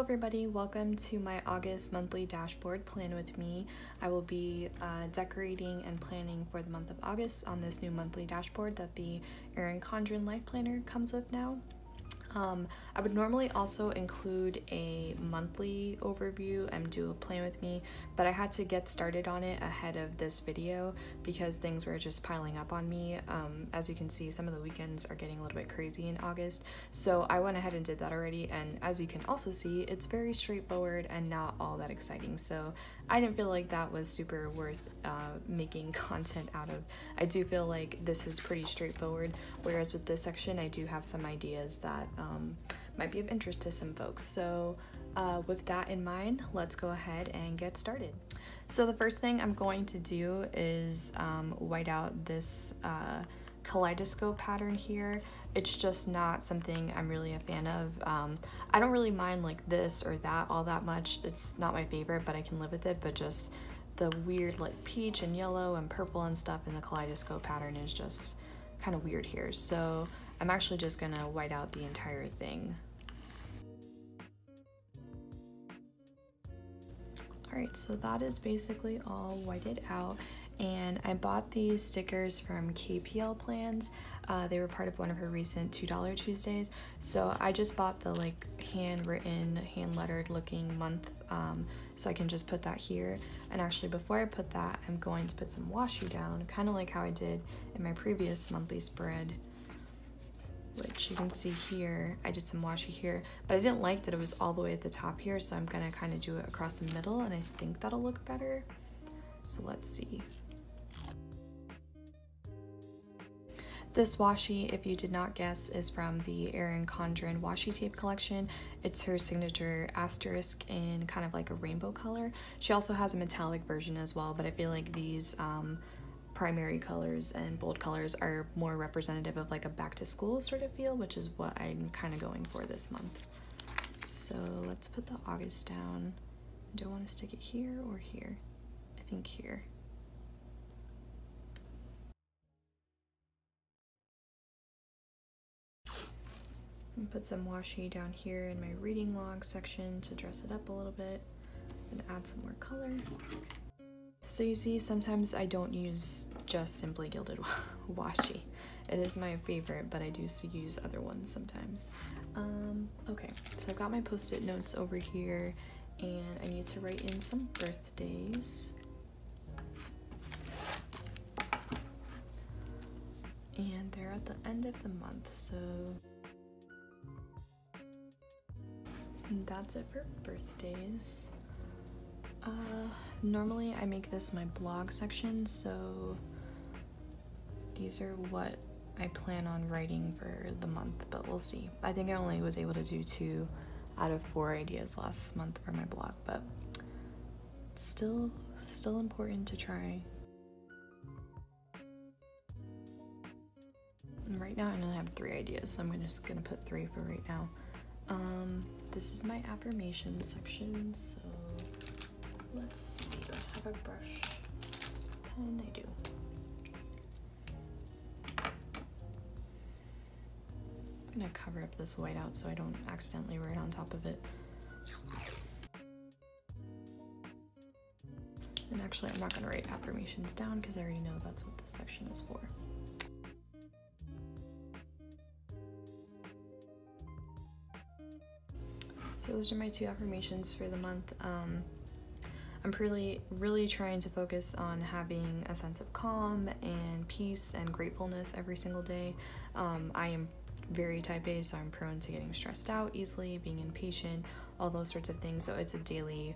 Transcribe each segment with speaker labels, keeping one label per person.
Speaker 1: everybody, welcome to my August monthly dashboard. Plan with me. I will be decorating and planning for the month of August on this new monthly dashboard that the Erin Condren Life Planner comes with now. I would normally also include a monthly overview and do a plan with me, but I had to get started on it ahead of this video because things were just piling up on me. As you can see, some of the weekends are getting a little bit crazy in August, so I went ahead and did that already, and as you can also see, it's very straightforward and not all that exciting, so I didn't feel like that was super worth making content out of. I do feel like this is pretty straightforward, whereas with this section I do have some ideas that might be of interest to some folks. So with that in mind, let's go ahead and get started. So the first thing I'm going to do is white out this kaleidoscope pattern here. It's just not something I'm really a fan of. I don't really mind like this or that all that much. It's not my favorite, but I can live with it, but just the weird like peach and yellow and purple and stuff in the kaleidoscope pattern is just kind of weird here. So I'm actually just gonna white out the entire thing. Alright, so that is basically all whited out, and I bought these stickers from KPL Plans. They were part of one of her recent $2 Tuesdays, so I just bought the like handwritten, hand-lettered looking month, so I can just put that here. And actually before I put that, I'm going to put some washi down, kind of like how I did in my previous monthly spread, which you can see here. I did some washi here, but I didn't like that it was all the way at the top here, so I'm gonna kind of do it across the middle, and I think that'll look better. So let's see. This washi, if you did not guess, is from the Erin Condren washi tape collection. It's her signature asterisk in kind of like a rainbow color. She also has a metallic version as well, but I feel like these primary colors and bold colors are more representative of like a back to school sort of feel, which is what I'm kind of going for this month. So let's put the August down. Do I want to stick it here or here? I think here. And put some washi down here in my reading log section to dress it up a little bit and add some more color. So you see, sometimes I don't use just simply gilded washi. It is my favorite, but I do use other ones sometimes. Okay, so I've got my post-it notes over here, and I need to write in some birthdays. And they're at the end of the month, so that's it for birthdays. Normally I make this my blog section, so these are what I plan on writing for the month, but we'll see. I think I only was able to do 2 out of 4 ideas last month for my blog, but it's still important to try. And right now I only have 3 ideas, so I'm just gonna put 3 for right now. This is my affirmation section, so let's see. Do I have a brush pen? I do. I'm gonna cover up this whiteout so I don't accidentally write on top of it. And actually, I'm not gonna write affirmations down because I already know that's what this section is for. So those are my 2 affirmations for the month. I'm really trying to focus on having a sense of calm and peace and gratefulness every single day. I am very type A, so I'm prone to getting stressed out easily, being impatient, all those sorts of things. So it's a daily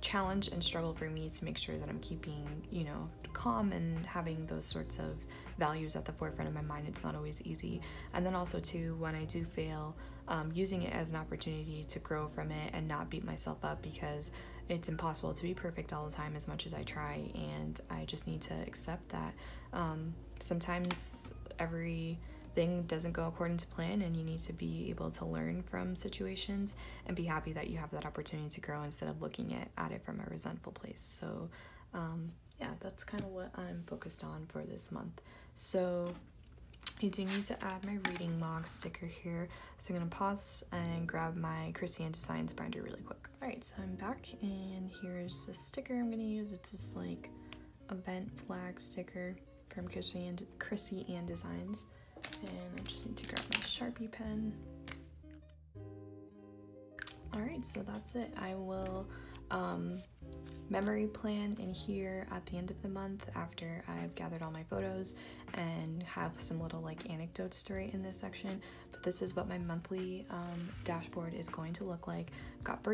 Speaker 1: challenge and struggle for me to make sure that I'm keeping, you know, calm and having those sorts of values at the forefront of my mind. It's not always easy. And then also too, when I do fail, using it as an opportunity to grow from it and not beat myself up, because it's impossible to be perfect all the time as much as I try, and I just need to accept that sometimes everything doesn't go according to plan, and you need to be able to learn from situations and be happy that you have that opportunity to grow instead of looking at it from a resentful place. So yeah, that's kind of what I'm focused on for this month. So I do need to add my reading log sticker here, so I'm going to pause and grab my Krissyanne Designs binder really quick. Alright, so I'm back, and here's the sticker I'm going to use. It's this like event flag sticker from Krissyanne Designs, and I just need to grab my Sharpie pen. Alright, so that's it. I will memory plan in here at the end of the month after I've gathered all my photos and have some little like anecdotes to write in this section. But this is what my monthly dashboard is going to look like. I've got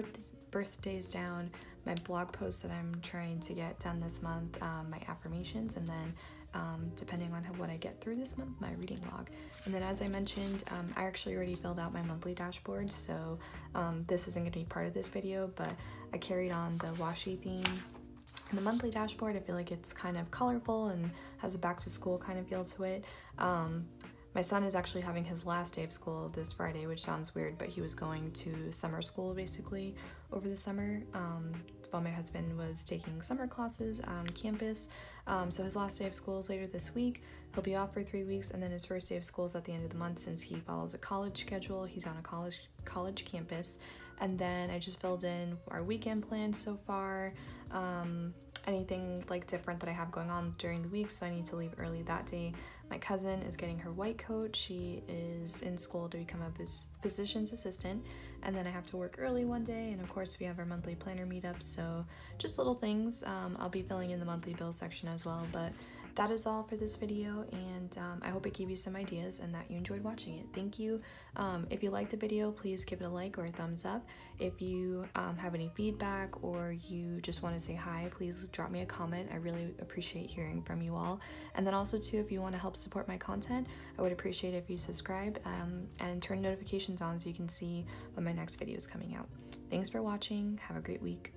Speaker 1: birthdays down, my blog posts that I'm trying to get done this month, my affirmations, and then depending on what I get through this month, my reading log. And then as I mentioned, I actually already filled out my monthly dashboard, so this isn't going to be part of this video, but I carried on the washi theme in the monthly dashboard. I feel like it's kind of colorful and has a back to school kind of feel to it. My son is actually having his last day of school this Friday, which sounds weird, but he was going to summer school basically over the summer while my husband was taking summer classes on campus. So his last day of school is later this week. He'll be off for 3 weeks, and then his first day of school is at the end of the month since he follows a college schedule. He's on a college campus. And then I just filled in our weekend plans so far. Anything like different that I have going on during the week, so I need to leave early that day. My cousin is getting her white coat. She is in school to become a physician's assistant, and then I have to work early one day, and of course we have our monthly planner meetup, so just little things. I'll be filling in the monthly bill section as well, but that is all for this video, and I hope it gave you some ideas and that you enjoyed watching it. Thank you. If you liked the video, please give it a like or a thumbs up. If you have any feedback or you just want to say hi, please drop me a comment. I really appreciate hearing from you all. And then also too, if you want to help support my content, I would appreciate it if you subscribe and turn notifications on so you can see when my next video is coming out. Thanks for watching. Have a great week.